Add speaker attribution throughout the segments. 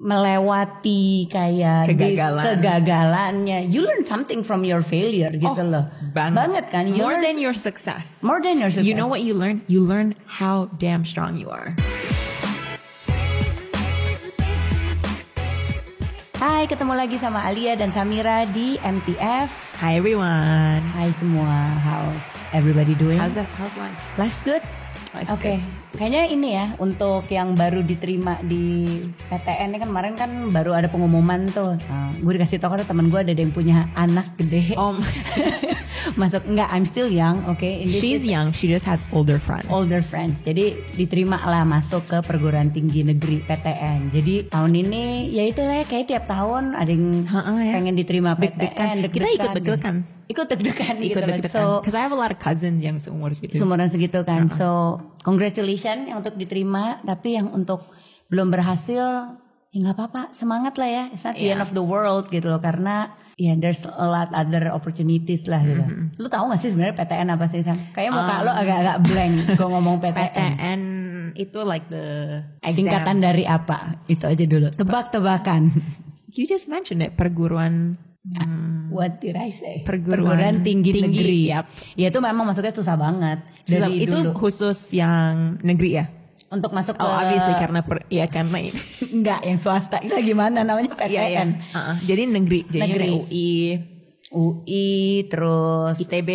Speaker 1: melewati kayak kegagalannya. You learn something from your failure gitu loh. Banget kan.
Speaker 2: More than your success.
Speaker 1: More than your success.
Speaker 2: You know what you learn? You learn how damn strong you are.
Speaker 1: Hai, ketemu lagi sama Alia dan Samira di MTF.
Speaker 2: Hi everyone.
Speaker 1: Hai semua. How's everybody doing?
Speaker 2: How's life?
Speaker 1: Life's good? Oke. Kayaknya ini ya, untuk yang baru diterima di PTN ini kan kemarin kan baru ada pengumuman tuh. Gue dikasih tau kan temen gue ada yang punya anak gede. Masuk, enggak, I'm still young, okay?
Speaker 2: She's young, she just has older friends.
Speaker 1: Jadi diterima lah masuk ke perguruan tinggi negeri PTN. Jadi tahun ini ya itu lah kayak tiap tahun ada yang pengen diterima PTN.
Speaker 2: Kita ikut deg-degan.
Speaker 1: Ikut deg-degan gitu.
Speaker 2: So, because I have a lot of cousins yang
Speaker 1: seumuran segitu kan. So, congratulations yang untuk diterima, tapi yang untuk belum berhasil ya nggak apa-apa, semangat lah ya. It's not the end of the world gitu loh, karena there's a lot other opportunities lah gitu. Lu tahu nggak sih sebenarnya PTN apa sih, Sam? Kayaknya muka lo agak-agak blank gue ngomong PTN.
Speaker 2: PTN itu like the exam.
Speaker 1: Singkatan dari apa? Itu aja dulu. Tebak-tebakan.
Speaker 2: You just mentioned it, perguruan.
Speaker 1: What did I say?
Speaker 2: Perguruan
Speaker 1: tinggi negeri.
Speaker 2: Yep.
Speaker 1: Ya itu memang masuknya susah banget. Dari
Speaker 2: itu
Speaker 1: dulu.
Speaker 2: Khusus yang negeri ya?
Speaker 1: Untuk masuk ke
Speaker 2: obviously karena
Speaker 1: enggak, yang swasta itu gimana namanya PTN.
Speaker 2: Jadi negeri. UI
Speaker 1: terus ITB.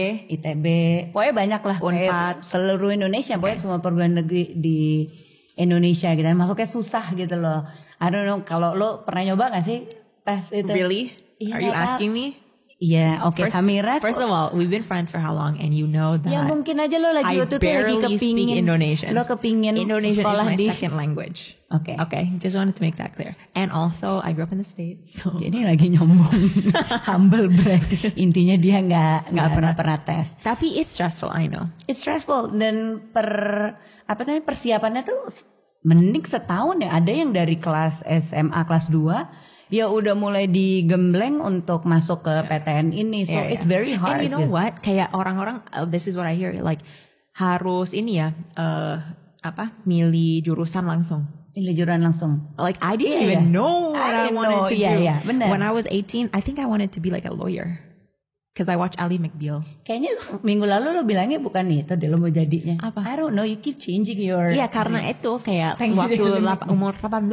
Speaker 1: Pokoknya banyak lah.
Speaker 2: Unpad.
Speaker 1: Seluruh Indonesia, pokoknya semua perguruan negeri di Indonesia gitu. Dan masuknya susah gitu loh. I don't know, kalau lo pernah nyoba gak sih tes itu?
Speaker 2: Really? Are you asking me?
Speaker 1: Iya, oke. Samira.
Speaker 2: First of all, we've been friends for how long, and you know that.
Speaker 1: Ya mungkin aja lo lagi waktu itu lagi kepingin
Speaker 2: Indonesian.
Speaker 1: Lo kepingin
Speaker 2: Indonesian
Speaker 1: sekolah
Speaker 2: is my second language.
Speaker 1: Okay.
Speaker 2: Just wanted to make that clear. And also, I grew up in the States. So.
Speaker 1: Jadi lagi nyombong, humble brag. Intinya dia nggak pernah tes.
Speaker 2: Tapi it's stressful, I know.
Speaker 1: It's stressful, dan persiapannya tuh mending setahun ya. Ada yang dari kelas SMA kelas 2 ya udah mulai digembleng untuk masuk ke PTN ini. So it's very hard.
Speaker 2: And you know what? Kayak orang-orang, this is what I hear, like harus ini ya, milih jurusan langsung. Like I didn't even know what I wanted to do.
Speaker 1: Bener.
Speaker 2: When I was 18, I think I wanted to be like a lawyer. Because I watch Ally McBeal.
Speaker 1: Kayaknya minggu lalu lo bilangnya bukan itu deh, lo mau jadinya. Apa? I don't know, you keep changing your...
Speaker 2: Iya, karena itu kayak waktu umur 18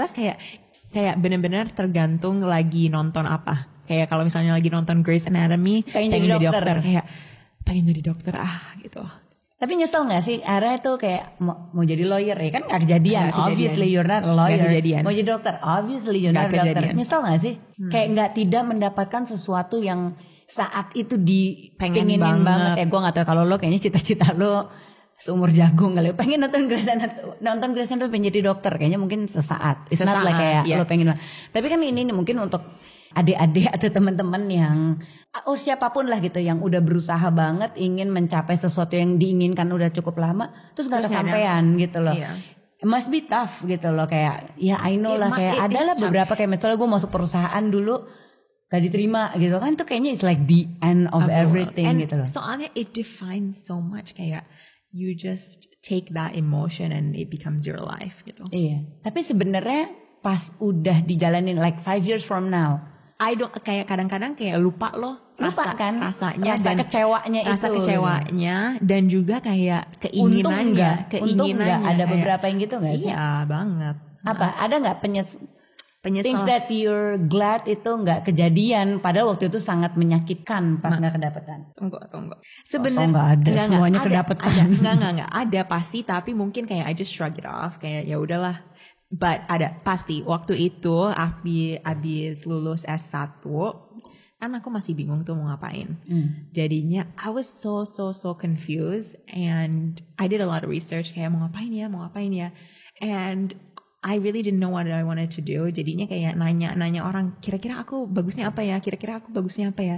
Speaker 2: kayak benar-benar tergantung lagi nonton apa. Kayak kalau misalnya lagi nonton Grey's Anatomy, pengen jadi dokter. Kayak pengen jadi dokter gitu.
Speaker 1: Tapi nyesel gak sih? Arah tuh kayak mau jadi lawyer ya kan gak kejadian. Obviously you're not a lawyer. Mau jadi dokter, obviously you're not a dokter. Nyesel gak sih? Kayak tidak mendapatkan sesuatu yang saat itu pengenin banget. Gue gak tahu kalau lo kayaknya cita-cita lo seumur jagung kali, pengen nonton Grey's Anatomy pengen jadi dokter, kayaknya mungkin sesaat. It's not like kayak lo pengen. Tapi kan ini mungkin untuk adik-adik atau teman-teman yang siapapun lah gitu yang udah berusaha banget ingin mencapai sesuatu yang diinginkan udah cukup lama, terus nggak kesampaian gitu loh. It must be tough gitu loh, kayak I know lah, kayak adalah beberapa kayak misalnya gue masuk perusahaan dulu gak diterima gitu kan, tuh kayaknya it's like the end of everything gitu loh.
Speaker 2: Soalnya it defines so much, kayak you just take that emotion and it becomes your life gitu.
Speaker 1: Iya. Tapi sebenarnya pas udah dijalanin like 5 years from now,
Speaker 2: kayak kadang-kadang kayak lupa rasanya
Speaker 1: rasa
Speaker 2: dan kecewanya dan juga kayak keinginannya.
Speaker 1: Untung enggak ada beberapa yang gitu enggak sih?
Speaker 2: Iya banget.
Speaker 1: Apa? Ada enggak things that you're glad itu nggak kejadian, padahal waktu itu sangat menyakitkan pas nggak kedapatan?
Speaker 2: Tunggu. Sebenarnya
Speaker 1: nggak ada, semuanya kedapatan.
Speaker 2: Nggak ada pasti, tapi mungkin kayak I just shrug it off, kayak ya udahlah. But ada pasti waktu itu abis lulus S1 kan aku masih bingung tuh mau ngapain. Jadinya I was so confused and I did a lot of research, kayak mau ngapain ya, and I really didn't know what I wanted to do. Jadinya kayak nanya orang, kira-kira aku bagusnya apa ya?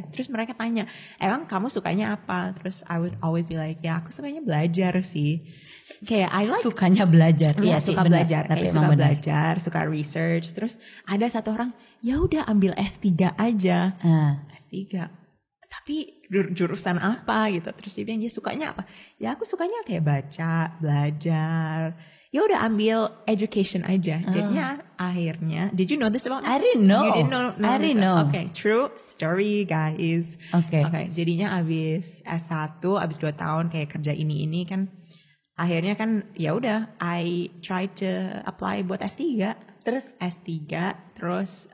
Speaker 2: Terus mereka tanya, emang kamu sukanya apa? Terus I would always be like, ya aku sukanya belajar sih. Kayak I like
Speaker 1: sukanya belajar.
Speaker 2: Iya, suka belajar. Kayak suka belajar, suka research. Terus ada satu orang, ya udah ambil S3 aja. S3. Tapi jurusan apa gitu. Terus dia bilang, dia sukanya apa? Ya aku sukanya kayak baca, belajar. ya udah ambil education aja. Jadinya akhirnya, did you know this about me?
Speaker 1: I didn't know.
Speaker 2: You didn't know
Speaker 1: I didn't know.
Speaker 2: Okay, true story guys.
Speaker 1: Okay.
Speaker 2: Jadinya abis S1, abis 2 tahun kayak kerja ini kan, akhirnya kan ya udah, I tried to apply buat S3.
Speaker 1: Terus
Speaker 2: terus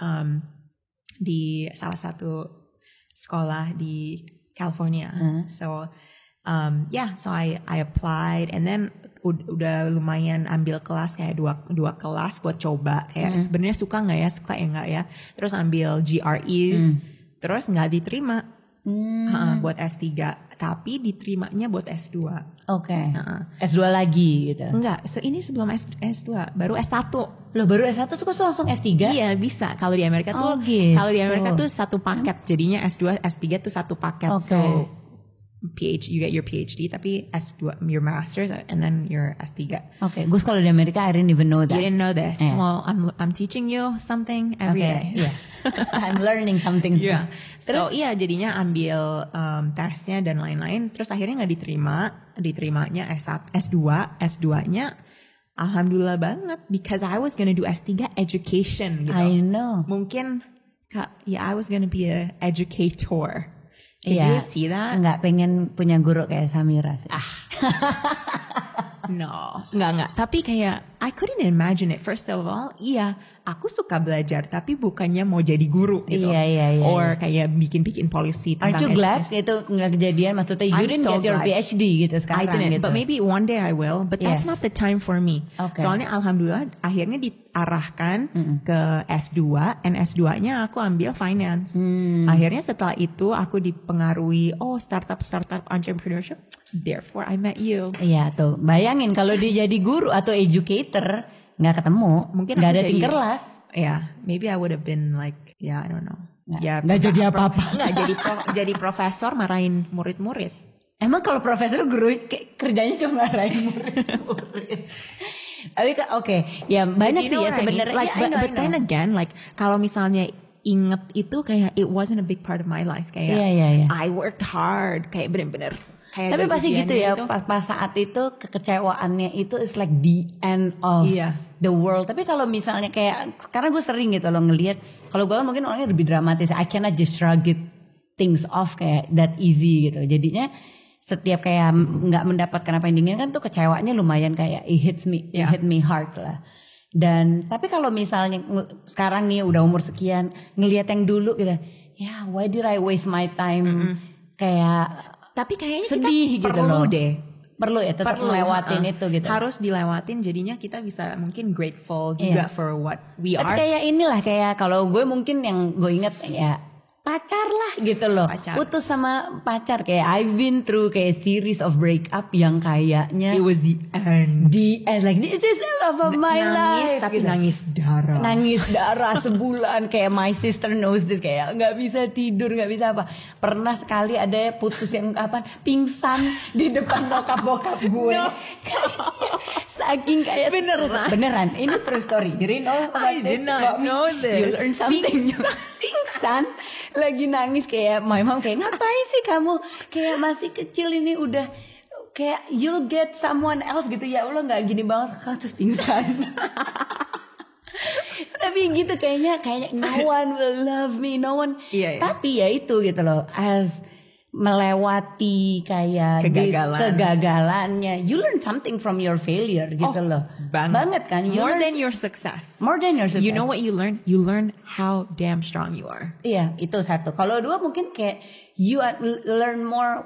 Speaker 2: di salah satu sekolah di California. So I applied and then udah lumayan ambil kelas kayak dua kelas buat coba kayak sebenarnya suka ya nggak ya. Terus ambil GREs, terus nggak diterima buat S3, tapi diterimanya buat S2.
Speaker 1: Oke. S2 lagi gitu.
Speaker 2: Enggak, ini sebelum S2, baru S1.
Speaker 1: Loh, baru S1 tuh langsung S3?
Speaker 2: Iya, bisa. Kalau di Amerika tuh
Speaker 1: gitu.
Speaker 2: Kalau di Amerika tuh satu paket. Jadinya S2, S3 tuh satu paket.
Speaker 1: Okay.
Speaker 2: So PhD, you get your PhD, tapi S2 your master's and then your S3.
Speaker 1: Okay, Gus, kalau di Amerika I didn't even know that.
Speaker 2: You didn't know this. Yeah. Well, I'm teaching you something every day.
Speaker 1: Yeah. I'm learning something.
Speaker 2: Yeah. So jadinya ambil tesnya dan lain-lain. Terus akhirnya nggak diterimanya S2-nya. Alhamdulillah banget, because I was gonna do S3 education gitu.
Speaker 1: I know.
Speaker 2: Mungkin I was gonna be a educator. Can you see that?
Speaker 1: Nggak pengen punya guru kayak Samira sih.
Speaker 2: No, nggak. Tapi kayak I couldn't imagine it. First of all, aku suka belajar, tapi bukannya mau jadi guru gitu.
Speaker 1: Iya.
Speaker 2: Or kayak bikin policy tentang.
Speaker 1: Aren't you glad itu nggak kejadian? Maksudnya you didn't get your PhD gitu sekarang.
Speaker 2: I didn't,
Speaker 1: gitu.
Speaker 2: but maybe one day I will. But that's not the time for me.
Speaker 1: Okay.
Speaker 2: Soalnya alhamdulillah akhirnya diarahkan ke S2, and S2-nya aku ambil finance. Akhirnya setelah itu aku dipengaruhi startup entrepreneurship. Therefore I met you.
Speaker 1: Iya tuh, bayangin kalau dia jadi guru atau educator nggak ketemu,
Speaker 2: mungkin
Speaker 1: nggak ada kelas.
Speaker 2: Maybe I would have been like, I don't know.
Speaker 1: Nggak jadi apa-apa.
Speaker 2: Nggak jadi profesor marahin murid-murid.
Speaker 1: Emang kalau profesor guru kerjanya cuma marahin murid-murid. Tapi banyak sih ya sebenarnya.
Speaker 2: Like, but then again, like kalau misalnya inget itu kayak it wasn't a big part of my life. Kayak I worked hard, kayak bener-bener.
Speaker 1: Tapi pasti gitu ya, pas saat itu kekecewaannya itu is like the end of the world. Tapi kalau misalnya kayak, karena gue sering gitu loh ngelihat, kalau gue kan mungkin orangnya lebih dramatis, I cannot just shrug it things off kayak that easy gitu. Jadinya setiap kayak nggak mendapatkan apa yang diinginkan tuh kecewanya lumayan kayak it hit me hard lah. Dan tapi kalau misalnya sekarang nih udah umur sekian ngelihat yang dulu gitu, why did I waste my time kayak. Tapi kayaknya sedih
Speaker 2: kita
Speaker 1: gitu loh.
Speaker 2: Perlu ya
Speaker 1: tetap melewatin itu gitu.
Speaker 2: Harus dilewatin, jadinya kita bisa mungkin grateful juga for what we are.
Speaker 1: Tapi kayak inilah, kayak kalau gue mungkin yang gue inget pacar lah gitu loh. Putus sama pacar, kayak I've been through kayak series of breakup yang kayaknya
Speaker 2: it was the end.
Speaker 1: Like this is the love of my life.
Speaker 2: Tapi
Speaker 1: gitu.
Speaker 2: Nangis
Speaker 1: darah sebulan, kayak my sister knows this, kayak nggak bisa tidur, nggak bisa apa. Pernah sekali ada putus yang pingsan di depan bokap gue. Saking kayak beneran. Ini true story.
Speaker 2: I did not know this.
Speaker 1: You learn something. Pingsan lagi nangis, kayak my mom kayak ngapain sih kamu, kayak masih kecil ini udah kayak you'll get someone else gitu, ya Allah nggak gini banget, terus pingsan. Tapi gitu kayaknya no one will love me, no one. Tapi ya itu gitu loh, as melewati kayak kegagalannya, you learn something from your failure gitu loh. Banget kan.
Speaker 2: More than your success. You know what you learn? You learn how damn strong you are.
Speaker 1: Iya, itu satu. Kalau dua mungkin kayak you learn more,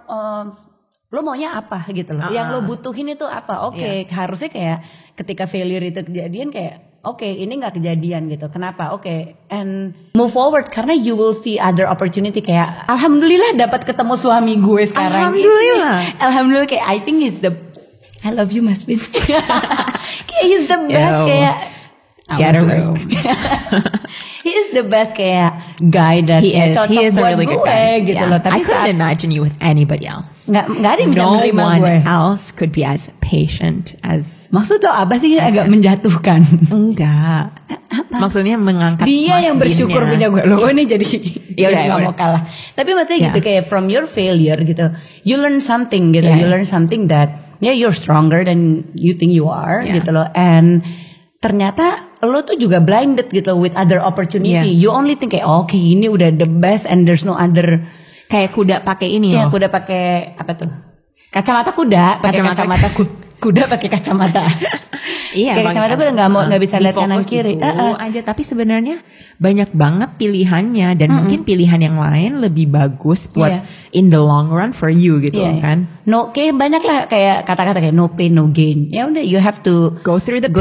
Speaker 1: lo maunya apa gitu loh. Yang lo butuhin itu apa. Harusnya kayak ketika failure itu kejadian kayak ini gak kejadian gitu. Kenapa? And move forward, karena you will see other opportunity. Kayak alhamdulillah dapat ketemu suami gue sekarang. Alhamdulillah kayak I think he's I love you Mas Bin. Kayak he's the best. Kayak
Speaker 2: get a room.
Speaker 1: He is the best kayak guy that
Speaker 2: he is a really good guy
Speaker 1: gitu loh. Tapi
Speaker 2: I couldn't imagine you with anybody else.
Speaker 1: Nggak ada yang bisa menerima gue.
Speaker 2: No one else could be as patient as.
Speaker 1: Maksud lo apa sih, agak menjatuhkan?
Speaker 2: Enggak. Maksudnya mengangkat
Speaker 1: dia yang bersyukur punya gue. Lo ini jadi nggak mau kalah. Tapi maksudnya gitu kayak from your failure gitu, you learn something gitu. You learn something that you're stronger than you think you are gitu loh. And ternyata lo tuh juga blinded gitu with other opportunity. You only think kayak okay ini udah the best and there's no other.
Speaker 2: Kayak kuda pakai ini
Speaker 1: loh. Kuda pakai apa tuh? Kacamata kuda, pakai kacamata kuda pakai kacamata.
Speaker 2: Iya,
Speaker 1: kayak kacamata kuda nggak bisa lihat kanan kiri.
Speaker 2: Aja, tapi sebenarnya banyak banget pilihannya dan mungkin pilihan yang lain lebih bagus buat in the long run for you gitu kan.
Speaker 1: No, kayak banyak lah kayak kata-kata kayak no pain no gain. Ya udah, you have to
Speaker 2: go through the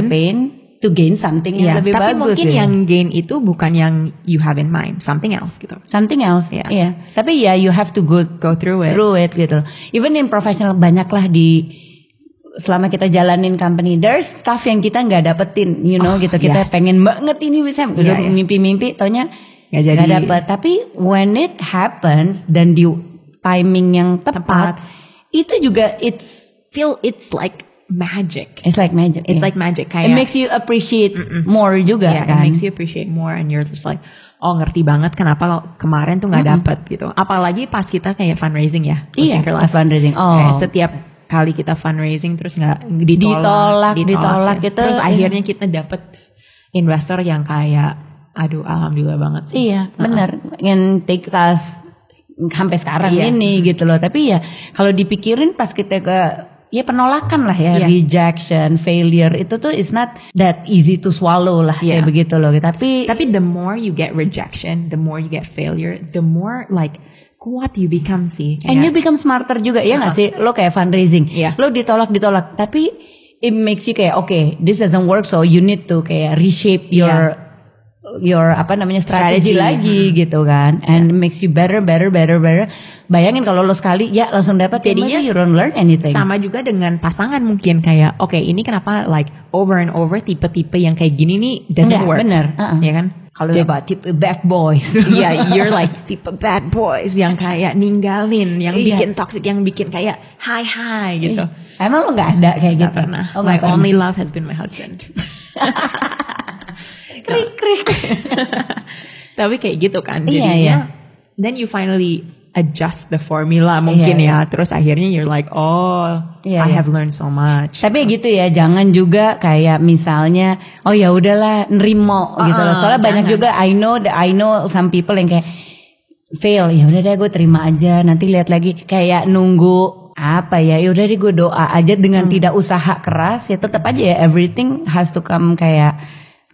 Speaker 2: pain
Speaker 1: to gain something yang lebih
Speaker 2: tapi
Speaker 1: bagus.
Speaker 2: Tapi mungkin yang gain itu bukan yang you have in mind, something else gitu.
Speaker 1: Something else, Tapi you have to go through it gitu. Even in professional banyak lah selama kita jalanin company, there's stuff yang kita nggak dapetin, gitu. Kita pengen banget ini bisa, udah mimpi-mimpi, taunya nggak dapet. Tapi when it happens dan di timing yang tepat, itu juga it's like magic. It's like magic.
Speaker 2: It's like magic. Kayak,
Speaker 1: it makes you appreciate more juga kan.
Speaker 2: It makes you appreciate more and you're just like, oh ngerti banget kenapa kemarin tuh nggak dapet gitu. Apalagi pas kita kayak fundraising ya.
Speaker 1: Iya, pas fundraising.
Speaker 2: Kayak setiap kali kita fundraising terus nggak ditolak gitu. Terus akhirnya kita dapet investor yang kayak, aduh alhamdulillah banget sih.
Speaker 1: Iya, benar. Yang take us sampai sekarang ini gitu loh. Tapi ya kalau dipikirin pas kita penolakan lah ya, rejection, failure itu tuh is not that easy to swallow lah kayak begitu loh. Tapi
Speaker 2: the more you get rejection, the more you get failure, the more like kuat you become sih.
Speaker 1: And you become smarter juga ya nggak sih? Lo kayak fundraising, lo ditolak, tapi it makes you kayak okay, this doesn't work, so you need to kayak reshape your strategi lagi gitu kan, and it makes you better. Bayangin kalau lo sekali langsung dapat, jadinya you don't learn anything.
Speaker 2: Sama juga dengan pasangan mungkin kayak okay, ini kenapa like over and over tipe-tipe yang kayak gini nih doesn't work.
Speaker 1: Bener,
Speaker 2: ya kan?
Speaker 1: Kalau tipe bad boys,
Speaker 2: you're like tipe bad boys yang kayak ninggalin, yang bikin toxic, yang bikin kayak hi gitu.
Speaker 1: Emang lo nggak ada kayak gitu?
Speaker 2: Pernah. My only love has been my husband.
Speaker 1: Krik.
Speaker 2: Tapi kayak gitu kan. Jadinya then you finally adjust the formula mungkin terus akhirnya you're like I have learned so much.
Speaker 1: Tapi gitu ya, jangan juga kayak misalnya ya udahlah nerimo gitu loh. Soalnya banyak juga I know some people yang kayak fail, ya udah deh gue terima aja, nanti lihat lagi, kayak nunggu apa ya udah deh gue doa aja dengan tidak usaha keras, ya tetap aja ya everything has to come kayak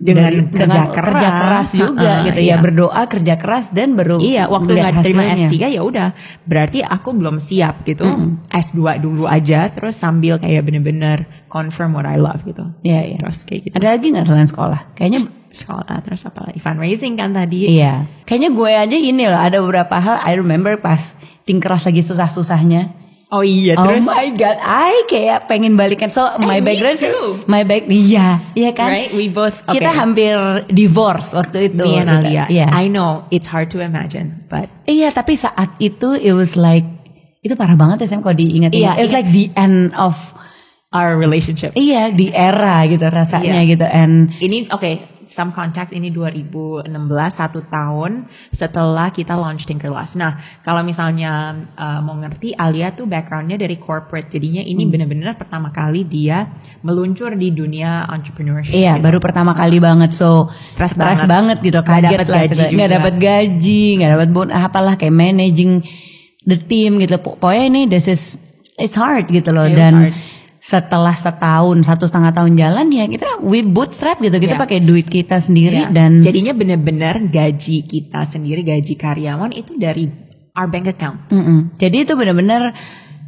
Speaker 1: dengan kerja keras juga gitu ya, berdoa, kerja keras, dan baru
Speaker 2: waktu nggak terima S3 ya udah berarti aku belum siap gitu. S2 dulu aja, terus sambil kayak bener-bener confirm what I love gitu. Terus kayak gitu.
Speaker 1: Ada lagi nggak selain sekolah? Kayaknya
Speaker 2: sekolah, terus apa lagi? Fundraising kan tadi.
Speaker 1: Iya, kayaknya gue aja ini loh, ada beberapa hal I remember pas Tingkeras lagi susah-susahnya.
Speaker 2: Oh iya, terus
Speaker 1: oh my god, I kayak pengen balikan. So my background, iya kan?
Speaker 2: Right, we both.
Speaker 1: Kita hampir divorce waktu itu.
Speaker 2: Me and Alia. I know it's hard to imagine, but
Speaker 1: iya, tapi saat itu it was like, itu parah banget ya Sam kalau diingat. It was like the end of
Speaker 2: our relationship.
Speaker 1: Iya, di era gitu rasanya gitu. And
Speaker 2: ini some context, ini 2016, 1 tahun setelah kita launch Tinkerlust. Nah, kalau misalnya mau ngerti, Alia tuh backgroundnya dari corporate, jadinya ini benar-benar pertama kali dia meluncur di dunia entrepreneurship.
Speaker 1: Iya, gitu. Baru pertama kali banget, so stress banget gitu, kaget lah, nggak dapat gaji, nggak dapat bonus, apalah kayak managing the team gitu. Pokoknya ini it's hard gitu loh, dan setelah 1,5 tahun jalan ya kita we bootstrap gitu, kita pakai duit kita sendiri dan
Speaker 2: jadinya benar-benar gaji kita sendiri, gaji karyawan itu dari our bank account.
Speaker 1: Jadi itu benar-benar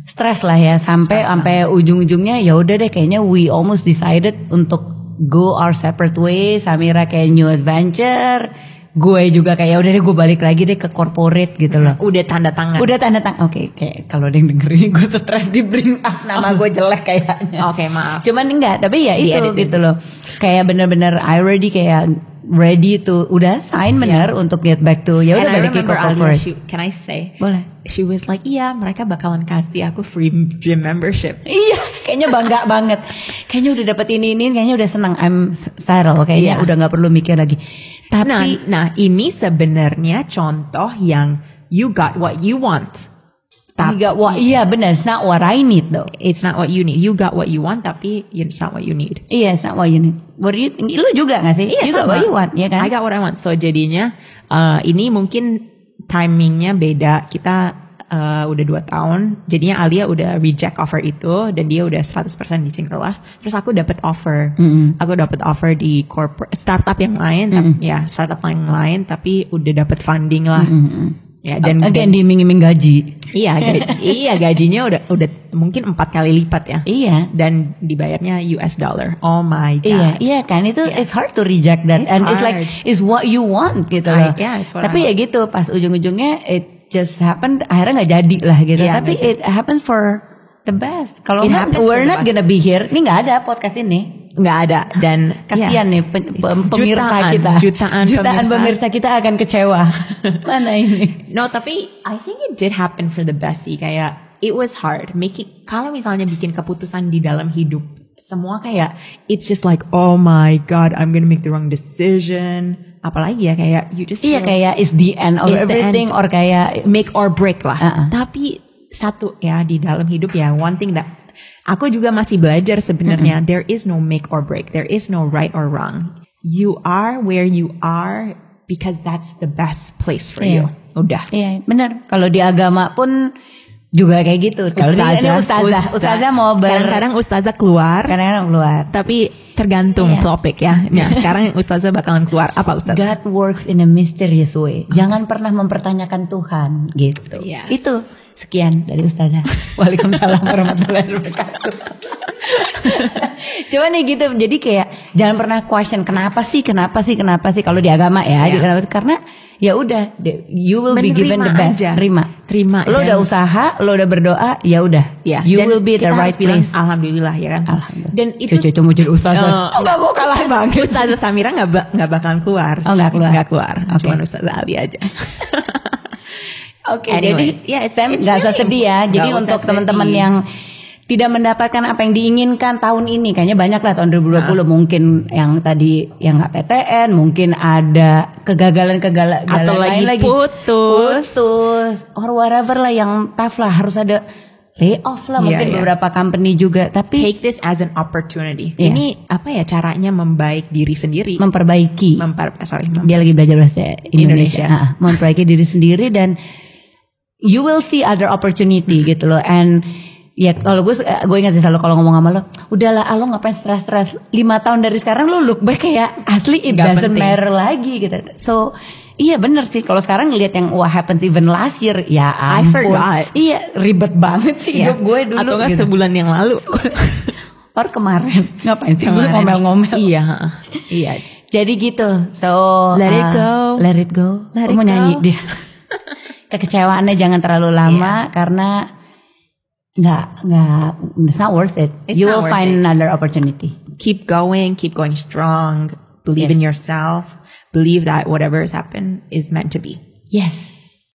Speaker 1: stres lah ya, sampai ujung-ujungnya ya udah deh, kayaknya we almost decided untuk go our separate way. Samira kayak new adventure, gue juga kayak udah deh gue balik lagi deh ke corporate gitu loh.
Speaker 2: Udah tanda tangan.
Speaker 1: Oke, kayak kalau ada yang dengerin gue stres di bring up nama gue jelek kayaknya.
Speaker 2: Oke, maaf.
Speaker 1: Cuman enggak, tapi ya itu gitu loh. Kayak bener-bener I already kayak ready to udah sign bener untuk get back to ya udah balik ke corporate.
Speaker 2: Can I say?
Speaker 1: Boleh.
Speaker 2: She was like, mereka bakalan kasih aku free gym membership.
Speaker 1: Iya, kayaknya bangga banget. Kayaknya udah dapet ini, kayaknya udah senang. I'm settled, kayaknya udah nggak perlu mikir lagi. Tapi
Speaker 2: nah ini sebenarnya contoh yang you got what you want.
Speaker 1: Iya benar, it's not what I need though.
Speaker 2: It's not what you need. You got what you want, tapi it's not what you need.
Speaker 1: Iya, it's not what you need. What do you think? Lu juga gak sih?
Speaker 2: Iya,
Speaker 1: you got what you want, ya kan?
Speaker 2: I got what I want. So jadinya ini mungkin timingnya beda. Kita udah 2 tahun. Jadinya Alia udah reject offer itu dan dia udah 100% di Syncrolast. Terus aku dapat offer. Aku dapat offer di corporate startup yang lain, startup yang lain tapi udah dapat funding lah. Ya, dan
Speaker 1: diiming-iming gaji.
Speaker 2: Iya, gajinya udah mungkin 4 kali lipat ya.
Speaker 1: Iya.
Speaker 2: Dan dibayarnya US dollar. Oh my god.
Speaker 1: Iya kan itu it's hard to reject that. And it's like it's what you want gitu loh. Tapi ya gitu pas ujung-ujungnya it just happened akhirnya nggak jadi lah gitu. Tapi it happened for the best. Kalau we're not gonna be here. Ini nggak ada podcast ini.
Speaker 2: Nggak ada dan
Speaker 1: kasihan nih pemirsa kita jutaan pemirsa kita akan kecewa. Mana ini?
Speaker 2: No, tapi I think it did happen for the best sih. Kayak it was hard kalau misalnya bikin keputusan di dalam hidup semua kayak it's just like oh my god I'm gonna make the wrong decision. Apalagi ya kayak you just
Speaker 1: kayak it's the end of everything or kayak
Speaker 2: make or break lah. Tapi satu ya di dalam hidup ya one thing that aku juga masih belajar sebenarnya. There is no make or break. There is no right or wrong. You are where you are because that's the best place for you. Udah.
Speaker 1: Iya, benar. Kalau di agama pun juga kayak gitu. Kalau ini ustazah mau
Speaker 2: kadang-kadang ustazah keluar. Tapi tergantung topik ya. Nah, sekarang ustazah bakalan keluar. Apa ustazah?
Speaker 1: God works in a mysterious way. Jangan pernah mempertanyakan Tuhan gitu.
Speaker 2: Yes.
Speaker 1: Itu sekian dari ustazah. Waalaikumsalam warahmatullahi wabarakatuh. Coba nih gitu. Jadi kayak jangan pernah question kenapa sih kalau di agama ya. Karena ya udah you will be given the best. Terima. Lo udah usaha, lo udah berdoa, ya udah. You will be the right place.
Speaker 2: Alhamdulillah ya kan.
Speaker 1: Alhamdulillah.
Speaker 2: Dan itu
Speaker 1: mau jadi ustazah.
Speaker 2: Enggak mau kalah banget. Ustazah Samira enggak bakalan keluar.
Speaker 1: Oh, enggak keluar.
Speaker 2: Cuma ustazah Ali aja.
Speaker 1: Oke, jadi Sam nggak usah sedih ya. Jadi untuk teman-teman yang tidak mendapatkan apa yang diinginkan tahun ini, kayaknya banyak lah tahun 2020 mungkin yang tadi yang nggak PTN, mungkin ada kegagalan
Speaker 2: atau lagi putus,
Speaker 1: or whatever lah yang tough lah, harus ada layoff lah mungkin beberapa company juga. Tapi
Speaker 2: take this as an opportunity. Ini apa ya caranya membaik diri sendiri,
Speaker 1: memperbaiki. Dia lagi belajar bahasa Indonesia. Memperbaiki diri sendiri dan you will see other opportunity gitu loh. And ya kalau gue ingat sih selalu kalau ngomong sama lo, udahlah lo ngapain stres 5 tahun dari sekarang lo look back kayak asli it doesn't matter lagi gitu. So iya bener sih kalau sekarang ngelihat yang what happens even last year ya ampun.
Speaker 2: I forgot.
Speaker 1: Iya ribet banget sih hidup gue dulu.
Speaker 2: Atau gitu. Sebulan yang lalu
Speaker 1: or kemarin ngapain sih gue ngomel-ngomel.
Speaker 2: Iya.
Speaker 1: Jadi gitu. So
Speaker 2: let it go.
Speaker 1: Mau nyanyi dia. Kekecewaannya jangan terlalu lama karena nggak it's not worth it. You will find another opportunity.
Speaker 2: Keep going strong. Believe in yourself. Believe that whatever has happened is meant to be.
Speaker 1: Yes.